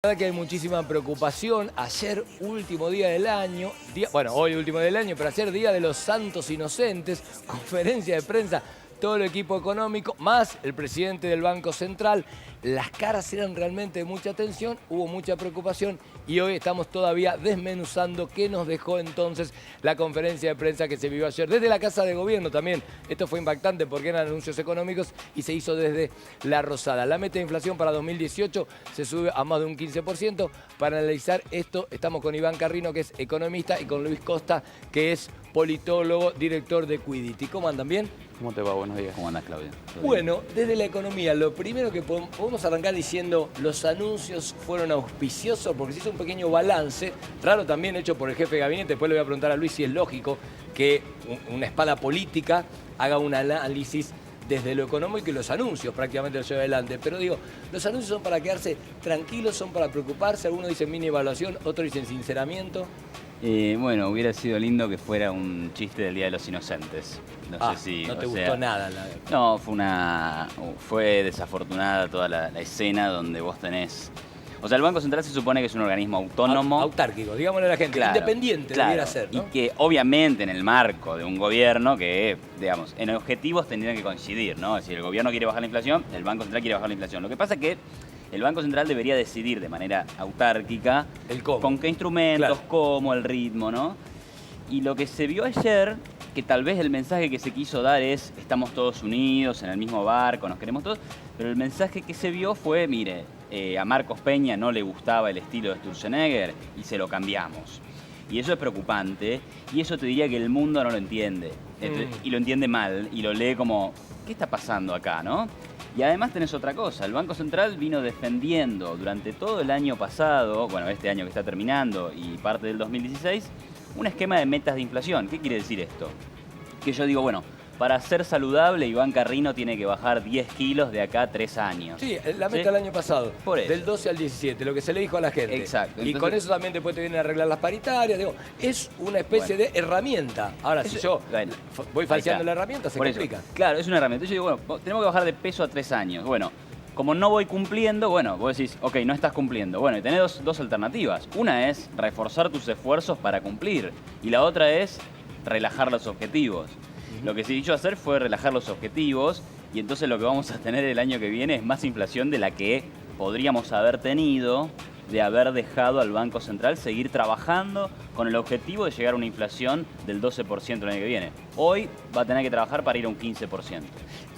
La verdad que hay muchísima preocupación. Ayer, último día del año, hoy último día del año, pero ayer día de los santos inocentes, conferencia de prensa, todo el equipo económico, más el presidente del Banco Central. Las caras eran realmente de mucha tensión, hubo mucha preocupación y hoy estamos todavía desmenuzando qué nos dejó entonces la conferencia de prensa que se vivió ayer. Desde la Casa de Gobierno también, esto fue impactante porque eran anuncios económicos y se hizo desde La Rosada. La meta de inflación para 2018 se sube a más de un 15%. Para analizar esto estamos con Iván Carrino, que es economista, y con Luis Costa, que es politólogo, director de Quiddity. ¿Cómo andan? ¿Bien? ¿Cómo te va? Buenos días. ¿Cómo andas, Claudio? Bueno, desde la economía, lo primero que podemos arrancar diciendo, los anuncios fueron auspiciosos porque se hizo un pequeño balance, raro también hecho por el jefe de gabinete. Después le voy a preguntar a Luis si es lógico que una espada política haga un análisis desde lo económico y los anuncios prácticamente los lleva adelante. Pero digo, los anuncios son para quedarse tranquilos, son para preocuparse. Algunos dicen mini evaluación, otros dicen sinceramiento. Bueno, hubiera sido lindo que fuera un chiste del Día de los Inocentes. No sé si... No te gustó nada. No, fue desafortunada toda la escena donde vos tenés... O sea, el Banco Central se supone que es un organismo autónomo. Autárquico, digámosle a la gente, claro, independiente claro, debiera ser, ¿no? Y que obviamente en el marco de un gobierno que, digamos, en objetivos tendrían que coincidir, ¿no? Es decir, el gobierno quiere bajar la inflación, el Banco Central quiere bajar la inflación. Lo que pasa es que el Banco Central debería decidir de manera autárquica el cómo, con qué instrumentos, claro, cómo, el ritmo, ¿no? Y lo que se vio ayer, que tal vez el mensaje que se quiso dar es estamos todos unidos en el mismo barco, nos queremos todos, pero el mensaje que se vio fue, mire, a Marcos Peña no le gustaba el estilo de Sturzenegger y se lo cambiamos. Y eso es preocupante, y eso te diría que el mundo no lo entiende, y lo entiende mal, y lo lee como, ¿qué está pasando acá, no? Y además tenés otra cosa, el Banco Central vino defendiendo durante todo el año pasado, bueno, este año que está terminando y parte del 2016, un esquema de metas de inflación. ¿Qué quiere decir esto? Que yo digo, bueno, para ser saludable, Iván Carrino tiene que bajar 10 kilos de acá a 3 años. Sí, la meta del año pasado, por eso, del 12 al 17, lo que se le dijo a la gente. Exacto. Y con eso también después te vienen a arreglar las paritarias. Digo, es una especie de herramienta. Ahora, si yo voy falseando la herramienta, se complica. Claro, es una herramienta. Yo digo, bueno, tenemos que bajar de peso a 3 años. Bueno, como no voy cumpliendo, bueno, vos decís, ok, no estás cumpliendo. Bueno, y tenés dos alternativas. Una es reforzar tus esfuerzos para cumplir. Y la otra es relajar los objetivos. Lo que se quiso hacer fue relajar los objetivos y entonces lo que vamos a tener el año que viene es más inflación de la que podríamos haber tenido de haber dejado al Banco Central seguir trabajando con el objetivo de llegar a una inflación del 12% el año que viene. Hoy va a tener que trabajar para ir a un 15%.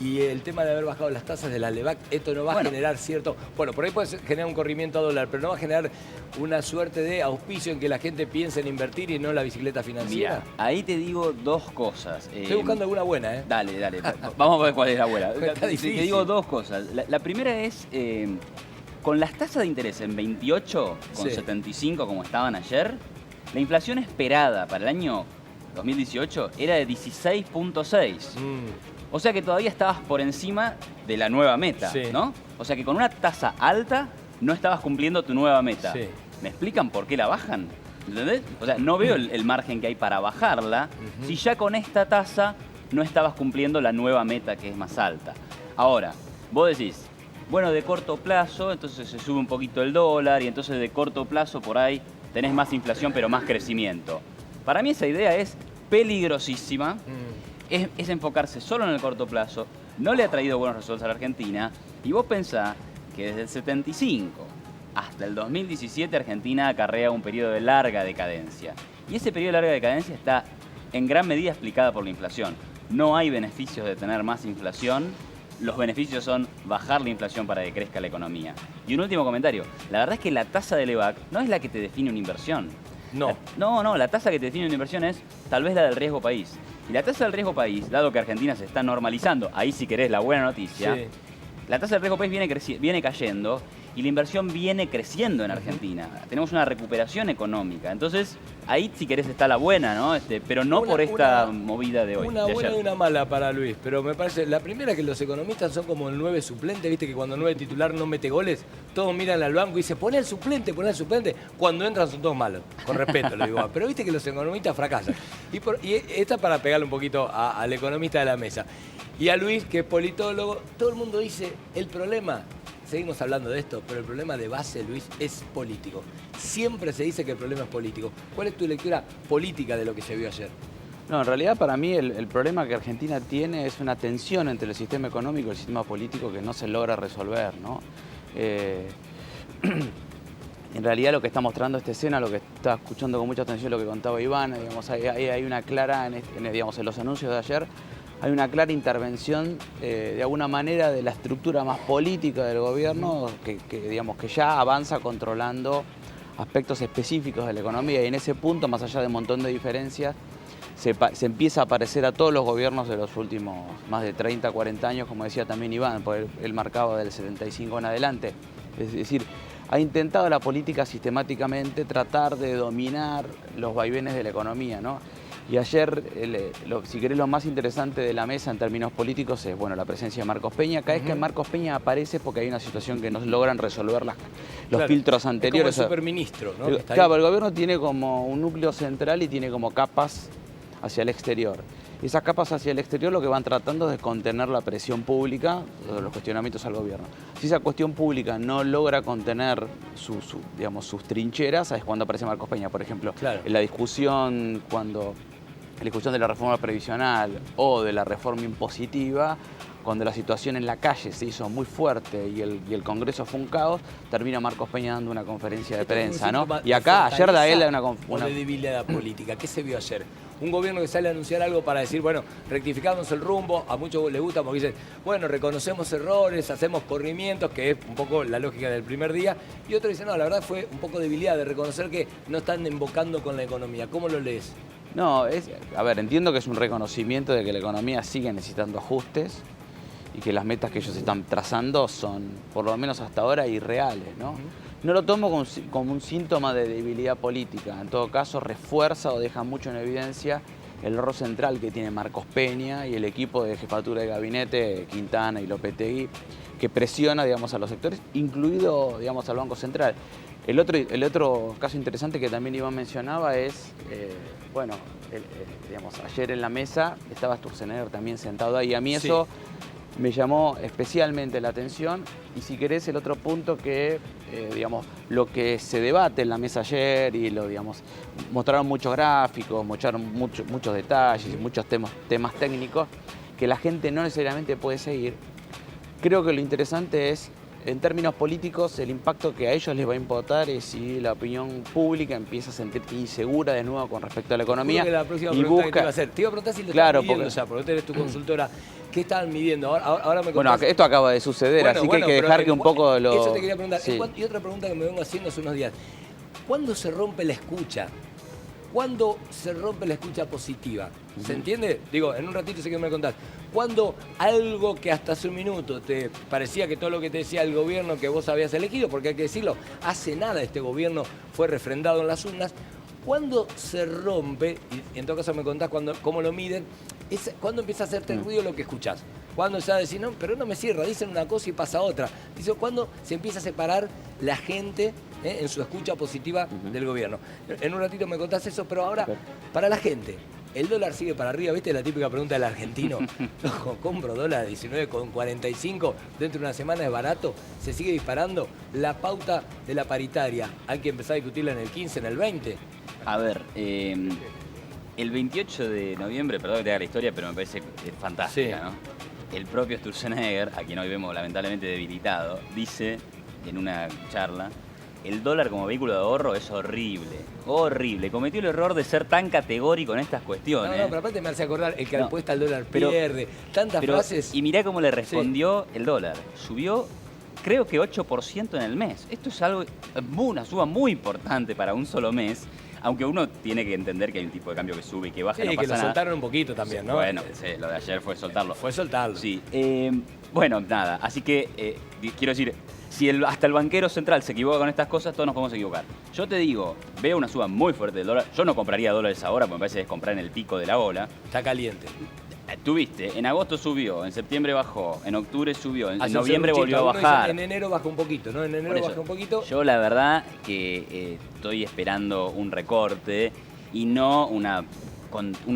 Y el tema de haber bajado las tasas de la LEVAC, esto no va a generar cierto... Bueno, por ahí puede generar un corrimiento a dólar, pero no va a generar una suerte de auspicio en que la gente piense en invertir y no en la bicicleta financiera. Mirá, ahí te digo dos cosas. Estoy buscando alguna buena, ¿eh? Dale. Vamos a ver cuál es la buena. Está difícil. Te digo dos cosas. La primera es... con las tasas de interés en 28, con 75 como estaban ayer, la inflación esperada para el año 2018 era de 16.6. O sea que todavía estabas por encima de la nueva meta, ¿no? O sea que con una tasa alta no estabas cumpliendo tu nueva meta. ¿Me explican por qué la bajan? ¿Entendés? O sea, no veo el margen que hay para bajarla si ya con esta tasa no estabas cumpliendo la nueva meta que es más alta. Ahora, vos decís, bueno, de corto plazo, entonces se sube un poquito el dólar y entonces de corto plazo por ahí tenés más inflación pero más crecimiento. Para mí esa idea es peligrosísima, es enfocarse solo en el corto plazo, no le ha traído buenos resultados a la Argentina y vos pensás que desde el 75 hasta el 2017 Argentina acarrea un periodo de larga decadencia y ese periodo de larga decadencia está en gran medida explicada por la inflación. No hay beneficios de tener más inflación. Los beneficios son bajar la inflación para que crezca la economía. Y un último comentario. La verdad es que la tasa de LEVAC no es la que te define una inversión. No, la tasa que te define una inversión es tal vez la del riesgo país. Y la tasa del riesgo país, dado que Argentina se está normalizando, ahí si querés la buena noticia, la tasa del riesgo país viene cayendo y la inversión viene creciendo en Argentina. Tenemos una recuperación económica. Entonces, ahí si querés está la buena, ¿no? Pero no por esta movida de hoy. Una de buena ayer. y una mala para Luis, pero me parece, la primera que los economistas son como el 9 suplente, viste que cuando el 9 titular no mete goles, todos miran al banco y dicen, poné al suplente, cuando entran son todos malos, con respeto lo digo, pero viste que los economistas fracasan. Y esta para pegarle un poquito al economista de la mesa. Y a Luis, que es politólogo, todo el mundo dice, el problema seguimos hablando de esto, pero el problema de base, Luis, es político. Siempre se dice que el problema es político. ¿Cuál es tu lectura política de lo que se vio ayer? No, en realidad para mí el problema que Argentina tiene es una tensión entre el sistema económico y el sistema político que no se logra resolver, ¿no? En realidad lo que está mostrando esta escena, lo que está escuchando con mucha atención lo que contaba Iván, digamos, hay una clara, digamos, en los anuncios de ayer, hay una clara intervención de alguna manera de la estructura más política del gobierno digamos, que ya avanza controlando aspectos específicos de la economía y en ese punto, más allá de un montón de diferencias, se empieza a parecer a todos los gobiernos de los últimos más de 30, 40 años, como decía también Iván, porque él marcaba del 75 en adelante. Es decir, ha intentado la política sistemáticamente tratar de dominar los vaivenes de la economía, ¿no? Y ayer, si querés, lo más interesante de la mesa en términos políticos es, bueno, la presencia de Marcos Peña. Cada vez que Marcos Peña aparece porque hay una situación que no logran resolver los filtros anteriores. Es como el superministro, ¿no? Claro, el gobierno tiene como un núcleo central y tiene como capas hacia el exterior. Esas capas hacia el exterior lo que van tratando es de contener la presión pública, los cuestionamientos al gobierno. Si esa cuestión pública no logra contener sus trincheras, es cuando aparece Marcos Peña, por ejemplo. Claro. En la discusión de la reforma previsional o de la reforma impositiva, cuando la situación en la calle se hizo muy fuerte y el Congreso fue un caos, termina Marcos Peña dando una conferencia de prensa, ¿no? Y acá, ayer da él una de debilidad política. ¿Qué se vio ayer? Un gobierno que sale a anunciar algo para decir, bueno, rectificamos el rumbo, a muchos les gusta porque dicen, bueno, reconocemos errores, hacemos corrimientos, que es un poco la lógica del primer día, y otros dicen, no, la verdad fue un poco debilidad de reconocer que no están embocando con la economía. ¿Cómo lo lees? No, a ver, entiendo que es un reconocimiento de que la economía sigue necesitando ajustes y que las metas que ellos están trazando son, por lo menos hasta ahora, irreales, ¿no? No lo tomo como un síntoma de debilidad política. En todo caso, refuerza o deja mucho en evidencia el rol central que tiene Marcos Peña y el equipo de jefatura de gabinete, Quintana y Lopetegui, que presiona, digamos, a los sectores, incluido, digamos, al Banco Central. El otro caso interesante que también Iván mencionaba es, digamos, ayer en la mesa estaba Sturzenegger también sentado ahí. A mí eso me llamó especialmente la atención. Y si querés, el otro punto que, digamos, lo que se debate en la mesa ayer y mostraron muchos gráficos, mostraron muchos detalles, muchos temas técnicos que la gente no necesariamente puede seguir. Creo que lo interesante es, en términos políticos, el impacto que a ellos les va a importar es si la opinión pública empieza a sentirse insegura de nuevo con respecto a la economía. Que la próxima y pregunta que te iba a hacer. Te iba a preguntar si lo estaban midiendo ya, porque tú eres tu consultora. ¿Qué estaban midiendo? Ahora me contás. Bueno, esto acaba de suceder, así que hay que dejar que un poco lo... Eso te quería preguntar. Sí. Y otra pregunta que me vengo haciendo hace unos días. ¿Cuándo se rompe la escucha? ¿Cuándo se rompe la escucha positiva? ¿Se entiende? Digo, en un ratito sé que me contás. ¿Cuándo algo que hasta hace un minuto te parecía que todo lo que te decía el gobierno que vos habías elegido, porque hay que decirlo, hace nada este gobierno fue refrendado en las urnas, ¿cuándo se rompe, y en todo caso me contás cómo lo miden, cuándo empieza a hacerte ruido lo que escuchás? ¿Cuándo se va a decir, no, pero no me cierra, dicen una cosa y pasa otra? Dice, ¿cuándo se empieza a separar la gente en su escucha positiva del gobierno? En un ratito me contás eso, pero ahora, para la gente, el dólar sigue para arriba, ¿viste la típica pregunta del argentino? Ojo, compro dólar a 19,45, dentro de una semana es barato, se sigue disparando. La pauta de la paritaria, hay que empezar a discutirla en el 15, en el 20. A ver, el 28 de noviembre, perdón que te haga la historia, pero me parece fantástica, ¿no? El propio Sturzenegger, a quien hoy vemos lamentablemente debilitado, dice en una charla, el dólar como vehículo de ahorro es horrible, horrible. Cometió el error de ser tan categórico en estas cuestiones. No, pero aparte me hace acordar, el que apuesta al dólar pierde, tantas frases. Y mirá cómo le respondió el dólar. Subió, creo que 8% en el mes. Esto es una suba muy importante para un solo mes. Aunque uno tiene que entender que hay un tipo de cambio que sube y que baja, sí, no pasa que lo nada. soltaron un poquito también, ¿no? Bueno, sí, lo de ayer fue soltarlo. Fue soltarlo. Sí. Bueno, nada. Así que, quiero decir, si hasta el banquero central se equivoca con estas cosas, todos nos podemos equivocar. Yo te digo, veo una suba muy fuerte del dólar. Yo no compraría dólares ahora, porque me parece que es comprar en el pico de la ola. Está caliente. Tuviste, en agosto subió, en septiembre bajó, en octubre subió, en noviembre volvió a bajar. En enero bajó un poquito, ¿no? En enero bajó un poquito. Yo la verdad que estoy esperando un recorte y no una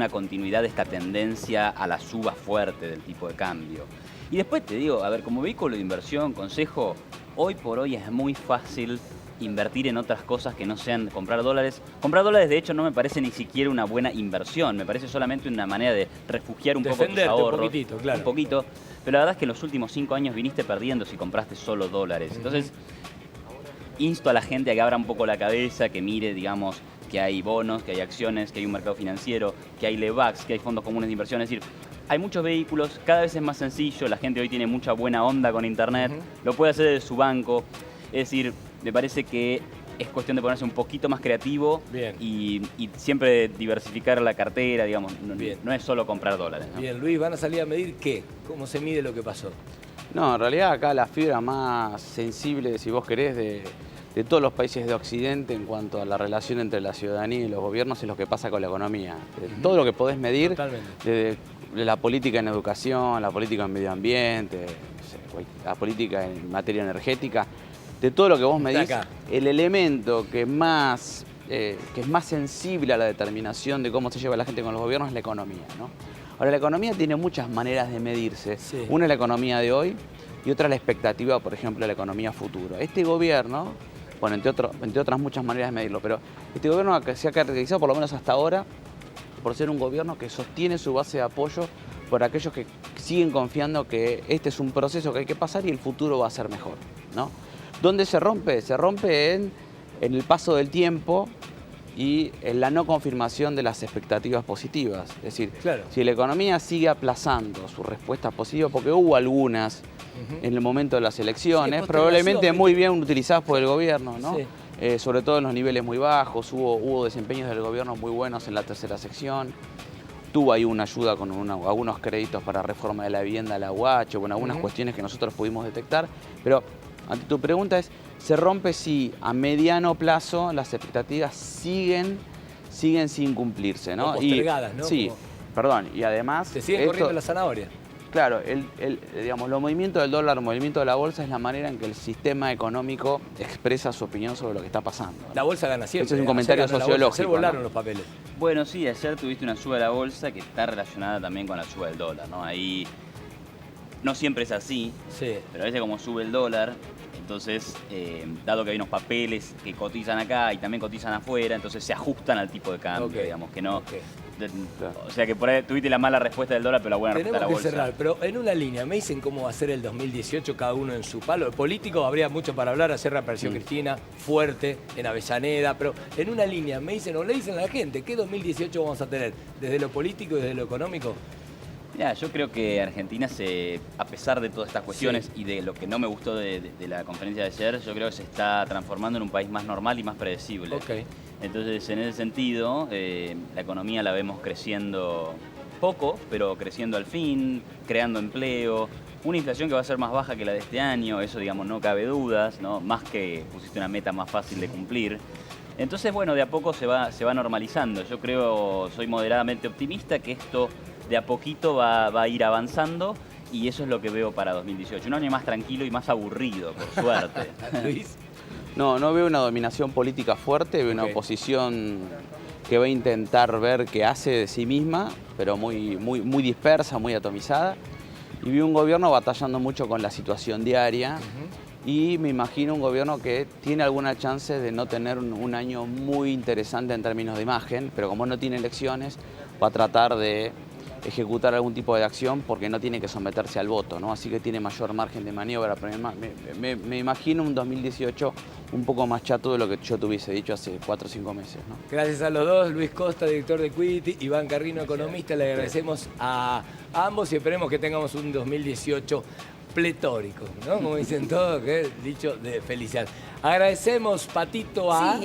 continuidad de esta tendencia a la suba fuerte del tipo de cambio. Y después te digo, a ver, como vehículo de inversión, consejo, hoy por hoy es muy fácil invertir en otras cosas que no sean comprar dólares. Comprar dólares, de hecho, no me parece ni siquiera una buena inversión. Me parece solamente una manera de refugiar un poco tus ahorros. Un poquitito, claro. Un poquito. Pero la verdad es que en los últimos 5 años viniste perdiendo si compraste solo dólares. Entonces, insto a la gente a que abra un poco la cabeza, que mire, digamos, que hay bonos, que hay acciones, que hay un mercado financiero, que hay LEVAX, que hay fondos comunes de inversión. Es decir, hay muchos vehículos, cada vez es más sencillo, la gente hoy tiene mucha buena onda con internet, lo puede hacer desde su banco. Es decir, me parece que es cuestión de ponerse un poquito más creativo y siempre diversificar la cartera, digamos. No es solo comprar dólares, ¿no? Bien, Luis, ¿van a salir a medir qué? ¿Cómo se mide lo que pasó? No, en realidad acá la fibra más sensible, si vos querés, de todos los países de Occidente en cuanto a la relación entre la ciudadanía y los gobiernos es lo que pasa con la economía. Todo lo que podés medir, desde la política en educación, la política en medio ambiente, no sé, la política en materia energética, de todo lo que vos medís, el elemento que es más sensible a la determinación de cómo se lleva la gente con los gobiernos es la economía, ¿no? Ahora, la economía tiene muchas maneras de medirse. Sí. Una es la economía de hoy y otra es la expectativa, por ejemplo, de la economía futura. Este gobierno, bueno, entre otras muchas maneras de medirlo, pero este gobierno se ha caracterizado, por lo menos hasta ahora, por ser un gobierno que sostiene su base de apoyo por aquellos que siguen confiando que este es un proceso que hay que pasar y el futuro va a ser mejor, ¿no? ¿Dónde se rompe? Se rompe en el paso del tiempo y en la no confirmación de las expectativas positivas. Es decir, si la economía sigue aplazando su respuesta positiva, porque hubo algunas en el momento de las elecciones, probablemente muy bien utilizadas por el gobierno, ¿no? Sí. Sobre todo en los niveles muy bajos, hubo desempeños del gobierno muy buenos en la tercera sección. Tuvo ahí una ayuda con algunos créditos para reforma de la vivienda, la UH, bueno, algunas cuestiones que nosotros pudimos detectar. Pero ante tu pregunta se rompe si a mediano plazo las expectativas siguen sin cumplirse, ¿no? Postergadas, ¿no? Sí, perdón, y además... Se sigue corriendo la zanahoria. Claro, digamos, los movimientos del dólar, el movimiento de la bolsa es la manera en que el sistema económico expresa su opinión sobre lo que está pasando, ¿no? La bolsa gana siempre. Ese es un comentario sociológico. Ayer volaron, ¿no?, los papeles. Bueno, sí, ayer tuviste una suba de la bolsa que está relacionada también con la suba del dólar, ¿no? Ahí no siempre es así, pero a veces como sube el dólar, entonces, dado que hay unos papeles que cotizan acá y también cotizan afuera, entonces se ajustan al tipo de cambio, digamos, que no... O sea que por ahí tuviste la mala respuesta del dólar, pero la buena respuesta de la bolsa. Tenemos que cerrar, pero en una línea, me dicen cómo va a ser el 2018 cada uno en su palo. El político habría mucho para hablar, ayer reapareció Cristina, fuerte, en Avellaneda, pero en una línea, me dicen, o le dicen a la gente, ¿qué 2018 vamos a tener? ¿Desde lo político y desde lo económico? Mirá, yo creo que Argentina, a pesar de todas estas cuestiones y de lo que no me gustó de la conferencia de ayer, yo creo que se está transformando en un país más normal y más predecible. Entonces, en ese sentido, la economía la vemos creciendo poco, pero creciendo al fin, creando empleo, una inflación que va a ser más baja que la de este año, eso, digamos, no cabe dudas, ¿no? Más que pusiste una meta más fácil de cumplir. Entonces, bueno, de a poco se va normalizando. Yo creo, soy moderadamente optimista que esto de a poquito va a ir avanzando y eso es lo que veo para 2018. Un año más tranquilo y más aburrido, por suerte. Luis. No veo una dominación política fuerte, veo una oposición que va a intentar ver qué hace de sí misma, pero muy dispersa, muy atomizada. Y veo un gobierno batallando mucho con la situación diaria. Y me imagino un gobierno que tiene alguna chance de no tener un año muy interesante en términos de imagen, pero como no tiene elecciones, va a tratar de ejecutar algún tipo de acción porque no tiene que someterse al voto, ¿no? Así que tiene mayor margen de maniobra. Pero me imagino un 2018 un poco más chato de lo que yo te hubiese dicho hace 4 o 5 meses, ¿no? Gracias a los dos, Luis Costa, director de Equity, Iván Carrino, economista. Le agradecemos a ambos y esperemos que tengamos un 2018 pletórico, ¿no? Como dicen todos, que es dicho de felicidad. Agradecemos, Patito, a...